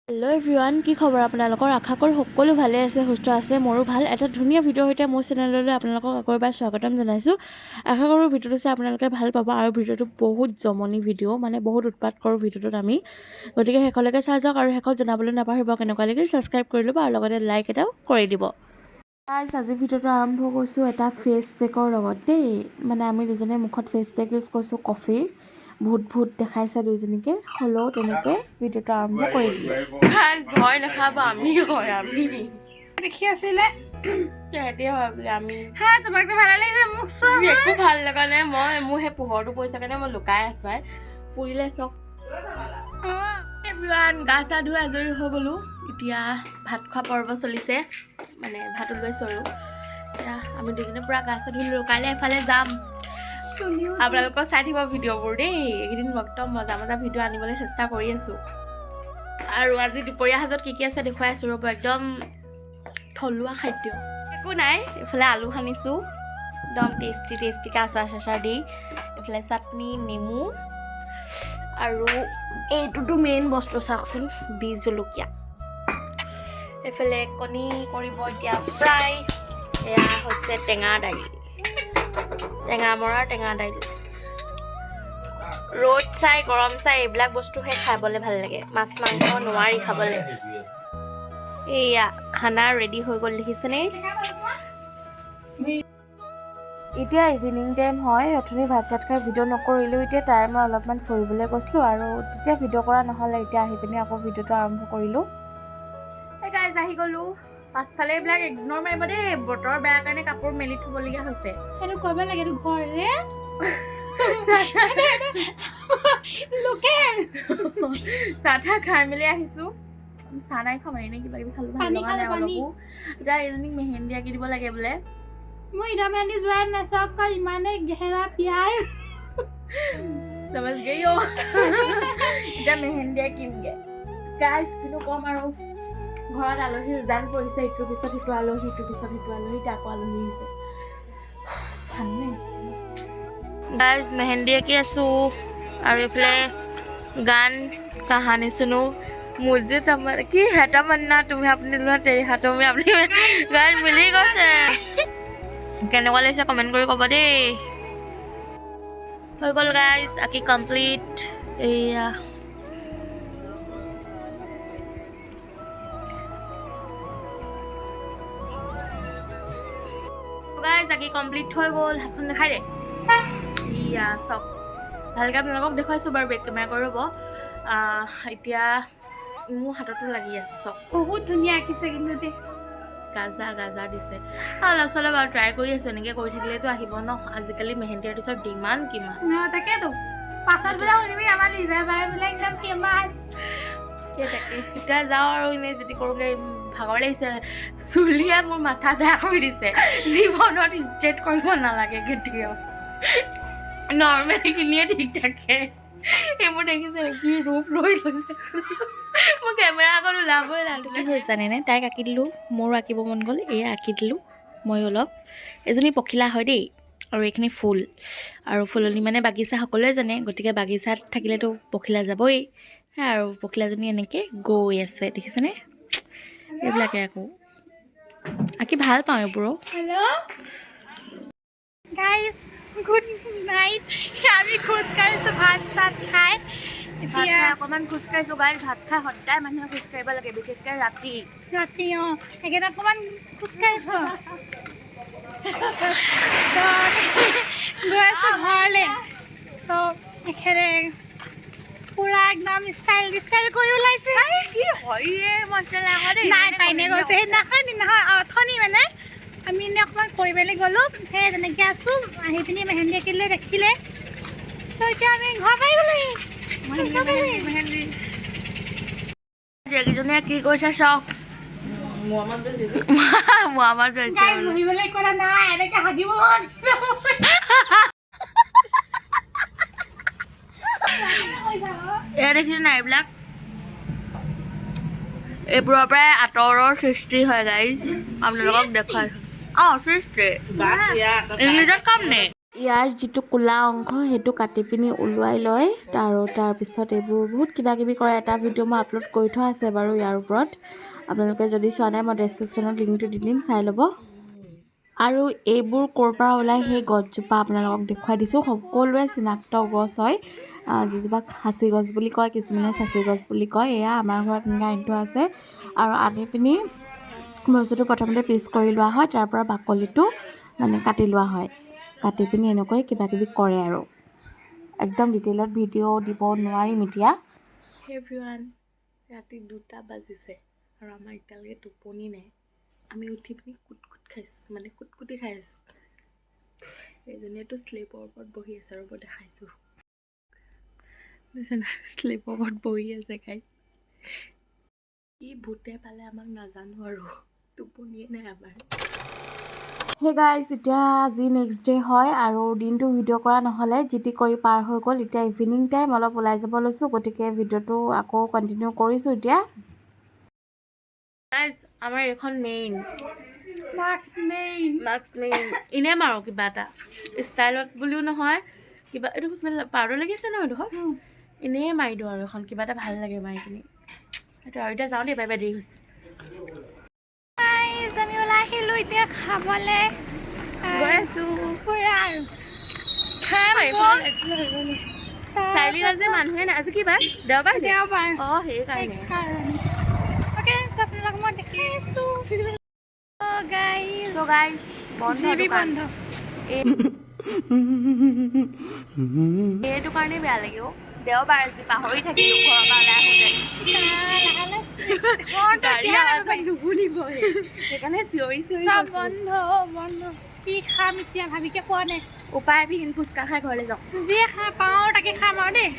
Hello' everyone, কি খবৰ আপোনালোকৰ? আশা কৰোঁ সকলো ভালে আছে, সুস্থ আছে। মোৰো ভাল। এটা ধুনীয়া ভিডিঅ'ৰ সৈতে মোৰ চেনেললৈ আপোনালোকক আকৌ এবাৰ স্বাগতম জনাইছোঁ। আশা কৰোঁ ভিডিঅ'টো চাই আপোনালোকে ভাল পাব আৰু ভিডিঅ'টো বহুত জমনি ভিডিঅ', মানে বহুত উৎপাত কৰোঁ ভিডিঅ'টোত আমি। গতিকে শেষলৈকে চাই যাওক আৰু শেষত জনাবলৈ নাপাহৰিব কেনেকুৱা লাগিল। ছাবস্ক্ৰাইব কৰি ল'ব আৰু লগতে লাইক এটাও কৰি দিব। আজি ভিডিঅ'টো আৰম্ভ কৰিছোঁ এটা ফেচ পেকৰ লগত দেই। মানে আমি দুজনে মুখত ফেচ পেক ইউজ কৰিছোঁ কফিৰ। ভূত দেখাইছে দুইজনীকে, হ'লেও তেনেকৈ ভিডিঅ'টো আৰম্ভ কৰি দিলোঁ। ভয় নাখাব, আমি হয় আমি দেখি আছিলে সিহঁতে হয় বোলে আমি। হা তোমাকতো ভাল লাগিছে, মোক চোৱা একো ভাল লগা নাই। মোৰ সেই পোহৰটো পৰিছে কাৰণে মই লুকাই আছোঁ। ভাই পৰিলে চক গা চা ধুই আজৰি হৈ গ'লোঁ। এতিয়া ভাত খোৱা পৰ্ব চলিছে, মানে ভাত ওলাইছোঁ আৰু এতিয়া আমি দুজনে পূৰা গা চা ধুলোঁ। কাইলৈ এফালে যাম, আপোনালোকক চাই থাকিব ভিডিঅ'বোৰ দেই। এইকেইদিন একদম মজা ভিডিঅ' আনিবলৈ চেষ্টা কৰি আছোঁ। আৰু আজি দুপৰীয়া সাজত কি আছে দেখুৱাই আছোঁ ৰ'ব। একদম থলুৱা খাদ্য একো নাই। এইফালে আলু সানিছোঁ একদম টেষ্টিকৈ আচাৰ দি। এইফালে চাটনি, নেমু আৰু এইটোতো মেইন বস্তু চাওকচোন, বীজ জলকীয়া। এইফালে কণী কৰিব এতিয়া ফ্ৰাই। এয়া হৈছে টেঙা দাইল, টেঙা দাইল। ৰ'দ চাই গৰম চাই এইবিলাক বস্তুহে খাবলৈ ভাল লাগে। মাছ মাংস নোৱাৰি খাবলৈ। এয়া খানা ৰেডি হৈ গ'ল, দেখিছেনে? এতিয়া ইভিনিং টাইম হয়। অথনি ভাত চাত খাই ভিডিঅ' নকৰিলোঁ। এতিয়া মই অলপমান ফুৰিবলৈ গৈছিলোঁ আৰু তেতিয়া ভিডিঅ' কৰা নহ'লে। এতিয়া আহি পিনি আকৌ ভিডিঅ'টো আৰম্ভ কৰিলোঁ। এই গাইজ আহি গ'লোঁ। পাছফালে এইবিলাক ইগন'ৰ মাৰিব দেই, বতৰ বেয়া কাৰণে কাপোৰ মেলি থ'বলগীয়া হৈছে। সেইটো কৰিব লাগে, এইটো ঘৰ যে চাহ খাই মেলি আহিছোঁ। চাহ নাই খোৱা, মানে কিবা কিবি খালোঁ, ভাল লগা নাই অলপো। এতিয়া এইজনীক মেহেন্দি আঁকি দিব লাগে বোলে। মই ইদা মেহেন্দি যোৱাই নাচাওক, ইমানে গেহেৰা প্যাৰ সমজ গই অ'। এতিয়া মেহেন্দি আঁকিমগে গাইজ। কিন্তু ক'ম আৰু, ঘৰত আলহী উজান পৰিছে। ইটোৰ পিছত সিটো আলহী, ইটোৰ পিছত সিটো আলহী, এতিয়া আকৌ আলহী আহিছে। গাইজ মেহেন্দি আঁকি আছোঁ আৰু এইফালে গান কাহানী শুনো। মুझे तमन्ना কি है तमन्ना तुम्हें अपने लूना तेरे हाथों में अपनी গান মিলি গৈছে। কেনেকুৱা লাগিছে কমেণ্ট কৰি ক'ব দেই। হৈ গ'ল গাইজ, আঁকি কমপ্লিট। এয়া গাইজ আঁকি কমপ্লিট হৈ গ'ল। হাতখন দেখাই দে। ইয়া চাওক, ভালকৈ আপোনালোকক দেখুৱাইছোঁ বাৰু, বেক কেমেৰা কৰি ৰ'ব। এতিয়া মোৰ হাততো লাগি আছে চাওক। বহুত ধুনীয়া আঁকিছে কিন্তু দেই। গাজা দিছে। অলপ চলপ আৰু ট্ৰাই কৰি আছোঁ। এনেকৈ কৰি থাকিলেতো আহিব ন। আজিকালি মেহেন্দি আৰ্টিষ্টৰ ডিমাণ্ড কিমান। তাকেতো পাছত বোলে শুনিবি আমাৰ লিজা বাই বোলে একদম ফেমাছ। তাকে এতিয়া যাওঁ আৰু এনেই যদি কৰোঁগৈ। ভাগৰ লাগিছে, চুলিয়ে মোৰ মাথা বেয়া কৰি দিছে। জীৱনত ষ্ট্ৰেট কৰিব নালাগে কেতিয়াও, নৰ্মেলখিনিয়ে ঠিক থাকে। এইবোৰ দেখিছে কি ৰূপ লৈ লৈছে। মোৰ কেমেৰা আগত ওলাবই লাগে। জানেনে, তাইক আঁকি দিলোঁ, মোৰো আঁকিব মন গ'ল। এয়া আঁকি দিলোঁ ময়ো অলপ। এজনী পখিলা হয় দেই, আৰু এইখিনি ফুল। আৰু ফুলনি মানে বাগিচা সকলোৱে জানে, গতিকে বাগিচাত থাকিলেতো পখিলা যাবই। আৰু পখিলাজনী এনেকৈ গৈ আছে, দেখিছেনে? এইবিলাকে আকৌ আঁকি ভাল পাওঁ এইবোৰো। Hello' guys, good night. আমি খোজকাঢ়িছোঁ ভাত চাত খাই। এতিয়া অকণমান খোজকাঢ়িছোঁ গাইজ। ভাত খাই সদায় মানুহে খোজকাঢ়িব লাগে, বিশেষকৈ ৰাতি। সেইকেইটা অকণমান খোজকাঢ়িছোঁ। গৈ আছোঁ ঘৰলৈ। চ' এখেতে পুৰা একদম ষ্টাইল কৰি ওলাইছে। কি হয়ে নাই তাইনে গৈছে সেইদিনাখন অথনি মানে আমি এনেই অকণমান কৰি মেলি গ'লোঁ। সেই তেনেকৈ আছোঁ, আহি পিনি মেহেন্দি আঁকিলে দেখিলে। ত' এতিয়া আমি ঘৰ পাই গ'লোহি। মেহেন্দি যিকেইজনীয়ে কি কৰিছে চাওক। বহিবলৈ ক'লা নাই, এনেকৈ হাগিব এয়া দেখিছে নাই, এইবোৰৰ পৰাই আঁতৰৰ সৃষ্টি হয় গাইজ। আপোনালোকক দেখুৱাইছোঁ। সৃষ্টি ইংলিছত কাম নে? ইয়াৰ যিটো ক'লা অংশ সেইটো কাটি পিনি ওলোৱাই লয় আৰু তাৰপিছত এইবোৰ বহুত কিবা কিবি কৰে। এটা ভিডিঅ' মই আপলোড কৰি থোৱা আছে বাৰু ইয়াৰ ওপৰত, আপোনালোকে যদি চোৱা নাই মই ডেছক্ৰিপশ্যনত লিংকটো দি দিম, চাই ল'ব। আৰু এইবোৰ ক'ৰ পৰা ওলাই সেই গছজোপা আপোনালোকক দেখুৱাই দিছোঁ। সকলোৰে চিনাক্ত গছ হয়, যিজোপা সাঁচি গছ বুলি কয়, কিছুমানে চাচি গছ বুলি কয়। এয়া আমাৰ ঘৰত এনেকৈ আনি থোৱা আছে আৰু আনি পিনি বস্তুটো প্ৰথমতে পিচ কৰি লোৱা হয়, তাৰ পৰা বাকলিটো মানে কাটি লোৱা হয়। কাটি পিনি এনেকৈ কিবা কিবি কৰে আৰু একদম ডিটেইলত ভিডিঅ' দিব নোৱাৰিম এতিয়া। এভৰিৱান, ৰাতি 2টা বাজিছে আৰু আমাৰ এতিয়ালৈকে টোপনি নাই। আমি উঠি পিনি কুটকুটি খাই আছোঁ। এজনীয়েতো শ্লিপৰ ওপৰত বহি আছে আৰু মই দেখাইছোঁ, শ্লিপৰ ওপৰত বহি আছে খাই। কি ভূতে পালে আমাক নাজানো আৰু টোপনিয়ে নাই আমাৰ। হে গাইজ, এতিয়া আজি নেক্সট ডে হয় আৰু দিনটো ভিডিঅ' কৰা নহ'লে, যিটি কৰি পাৰ হৈ গ'ল। এতিয়া ইভিনিং টাইম, অলপ ওলাই যাব লৈছোঁ, গতিকে ভিডিঅ'টো আকৌ কণ্টিনিউ কৰিছোঁ এতিয়া। গাইজ, আমাৰ এইখন মেইন মাস্ক মেইন এনেই মাৰোঁ কিবা এটা ষ্টাইলত বুলিও নহয়, কিবা এইটো পাউডাৰ লাগি আছে ন, এইটো হয় এনেই মাৰি দিওঁ আৰু এখন কিবা এটা ভাল লাগে মাৰি পিনি সেইটো। আৰু এতিয়া যাওঁ দেই, বাই বাই, দেৰি হৈছে। আমি ওলাই আহিলোঁ এতিয়া খাবলৈ গৈ আছোঁ ফুৰা আৰু চাৰিআলিত আজি মানুহে নাই। আজি কি বাৰ? দেওবাৰ? দেওবাৰ। অঁ, সেইকাৰণে অ'কে, আপোনালোকক মই দেখাই আছোঁ। গাইজ, বন্ধ দোকান। এইটো কাৰণেই বেয়া লাগে অ', দেওবাৰ আজি পাহৰি থাকিলোঁ ঘৰৰ পৰা ওলাই আহোঁতে। গাড়ী আৱাজত নুশুনিব, সেইকাৰণে চিঞৰি চব বন্ধ বন্ধ। কি খাম এতিয়া ভাবিকে পোৱা নাই। উপায়বিহীন ফুচকা খাই ঘৰলৈ যাওঁ। যিয়ে খাই পাওঁ তাকে খাম আৰু দেই।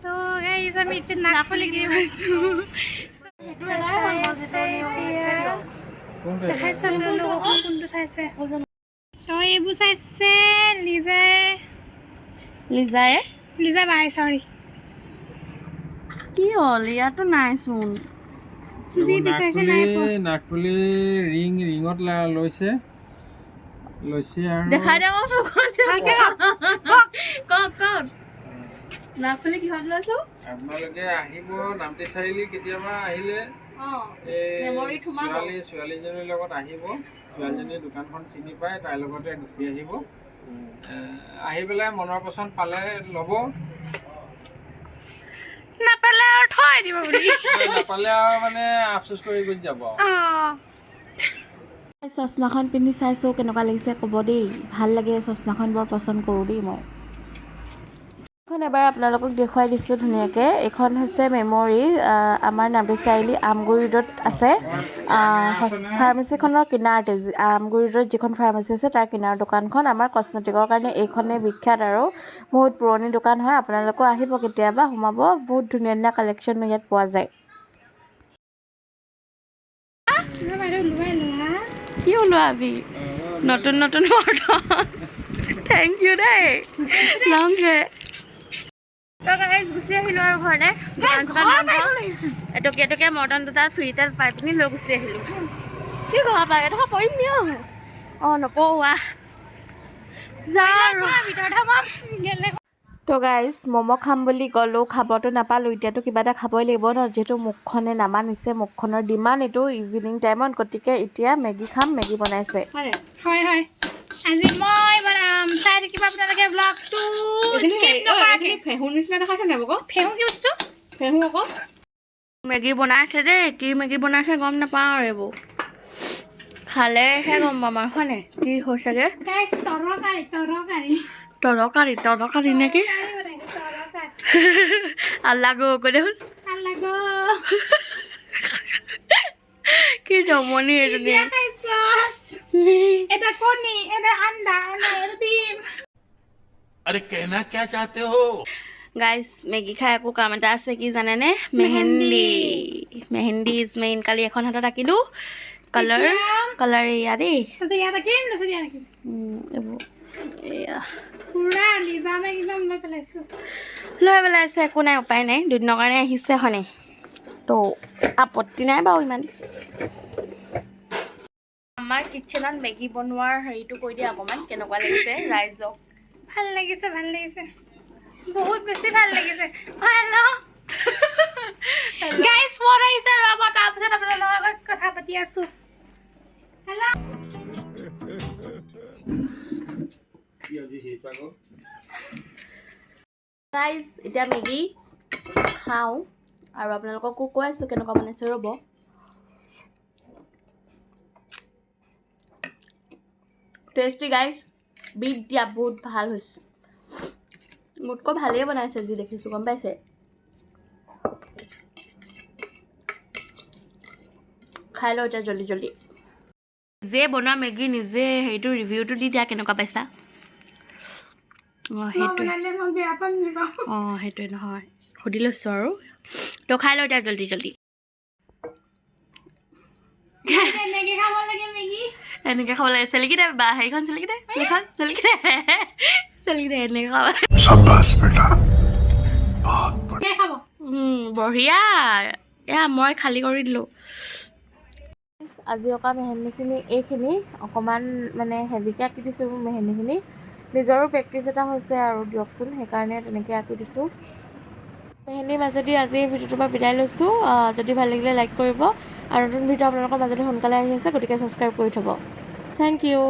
তো গাইজ, আমি এতিয়া নাগফুলি কিনি পাইছোঁ। দেখাইছোঁ আপোনালোকক কোনটো চাইছে। তো এইবোৰ চাইছে লিজা বাই, চৰি। কি হ'ল ইয়াতো নাইচোন। যি বিচাৰিছে নাই পোৱা। নাকফুলি ৰিঙত লৈছে আৰু দেখাই দে কওক নাগফুলি কিহত লৈছোঁ? আপোনালোকে আহিব নামটি চাৰিআলি কেতিয়াবা আহিলে, ছোৱালীজনীৰ লগত আহিব। ছোৱালীজনীৰ দোকানখন চিনি পায়, তাইৰ লগতে গুচি আহিব। আহি পেলাই মনৰ পচন্দ পালে ল'ব, নাপালে আৰু থৈ দিব বুলি। নাপালে আৰু মানে আফচোচ কৰি গুচি যাব। চশমাখন পিন্ধি চাইছোঁ, কেনেকুৱা লাগিছে ক'ব দেই। ভাল লাগে চশমাখন, বৰ পচন্দ কৰোঁ দেই মই। এইখন এবাৰ আপোনালোকক দেখুৱাই দিছোঁ ধুনীয়াকৈ। এইখন হৈছে মেমৰি, আমাৰ নামটি চাৰিআলি আমগুৰি ৰোডত আছে। ফাৰ্মাচীখনৰ কিনাৰতে, আমগুৰি ৰোডত যিখন ফাৰ্মাচী আছে তাৰ কিনাৰ দোকানখন। আমাৰ কচমেটিকৰ কাৰণে এইখনেই বিখ্যাত আৰু বহুত পুৰণি দোকান হয়। আপোনালোকেও আহিব কেতিয়াবা, সোমাব, বহুত ধুনীয়া ধুনীয়া কালেকশ্যন ইয়াত পোৱা যায়। কি ওলোৱাবি? নতুন মৰ্টন। থেংক ইউ দেই, লওঁগে। গুচি আহিলোঁ আৰু ঘৰতে। এটকীয়া মৰ্টন দুটা ফ্ৰীতে পাই পিনি লৈ গুচি আহিলোঁ। কি ঘৰ পাই এডোখৰ পৰিম নি? অঁ, নপৰোঁ। তো গাইজ, ম'ম' খাম বুলি গ'লোঁ, খাবতো নাপালোঁ। এতিয়াতো কিবা এটা খাবই লাগিব ন, যিহেতু মুখখনে নামানিছে, মুখখনৰ ডিমাণ্ড এইটো ইভিনিং টাইমত। গতিকে এতিয়া মেগী খাম, মেগী বনাইছে। হয় আজি মই বনাম, চাই থাকিব আপোনালোকে ব্লগটো। ফেহুৰ নিচিনা দেখাইছে নাই বাৰু? ফেহু কি বস্তু? ফেহু আকৌ মেগী বনাইছে দেই, কি মেগী বনাইছে গম নাপাওঁ আৰু এইবোৰ খালেহে গম পাম আৰু হয়নে কি হৈছেগে। তৰকাৰী নেকি? আল্লাহ গো কৈ দেখোন, কি জমনি এজনী। এটা কণী, এটা আণ্ডা, এটা ডিম। अरे कहना क्या चाहते हो? গাইজ, মেগী খাই আকৌ কাম এটা আছে, কি জানেনে? Mehndi is main. কালি এখন হাতত আঁকিলোঁ, কালাৰ এয়া দেই। এইবোৰ এয়া লৈ পেলাইছে, একো নাই, উপায় নাই, দুদিনৰ কাৰণে আহিছে হয়নে, তো আপত্তি নাই বাৰু ইমান। আমাৰ কিটচেনত মেগী বনোৱাৰ হেৰিটো কৈ দিয়া অকণমান কেনেকুৱা লাগিছে ৰাইজক ভাল লাগিছে বহুত বেছি ভাল লাগিছে হেল্ল' গাইছ ফোন আহিছে ৰ'ব তাৰপিছত আপোনালোকৰ লগত কথা পাতি আছোঁ হেল্ল' গাইজ এতিয়া মেগী খাওঁ আৰু আপোনালোককো কৈ আছোঁ কেনেকুৱা বনাইছে ৰ'ব টেষ্টি গাইজ বিট দিয়া বহুত ভাল হৈছে মোতকৈ ভালেই বনাইছে যি দেখিছোঁ গম পাইছে খাই লওঁ এতিয়া জল্দি নিজে বনোৱা মেগী নিজে সেইটো ৰিভিউটো দি দিয়া কেনেকুৱা পাইছা সেইটোৱে নহয় সুধি লৈছোঁ আৰু তো খাই লওঁ এতিয়া জল্দি এনেকৈ খাব লাগে চেলিকি দে বা হেৰিখন চেলিকি দে এইখন চেলিকি দে এনেকৈ খাব शाबाश बेटा বঢ়িয়া এয়া মই খালী কৰি দিলোঁ আজি অঁকা মেহেন্দিখিনি এইখিনি অকণমান মানে হেভিকৈ আঁকি দিছোঁ মেহেন্দিখিনি নিজৰো প্ৰেক্টিচ এটা হৈছে আৰু দিয়কচোন সেইকাৰণে তেনেকৈ আঁকি দিছোঁ মেহেন্দিৰ মাজেদি আজি ভিডিঅ'টোৰ পৰা বিদায় লৈছোঁ যদি ভাল লাগিলে লাইক কৰিব আৰু নতুন ভিডিঅ' আপোনালোকৰ মাজতে সোনকালে আহি আছে গতিকে ছাবস্ক্ৰাইব কৰি থ'ব থেংক ইউ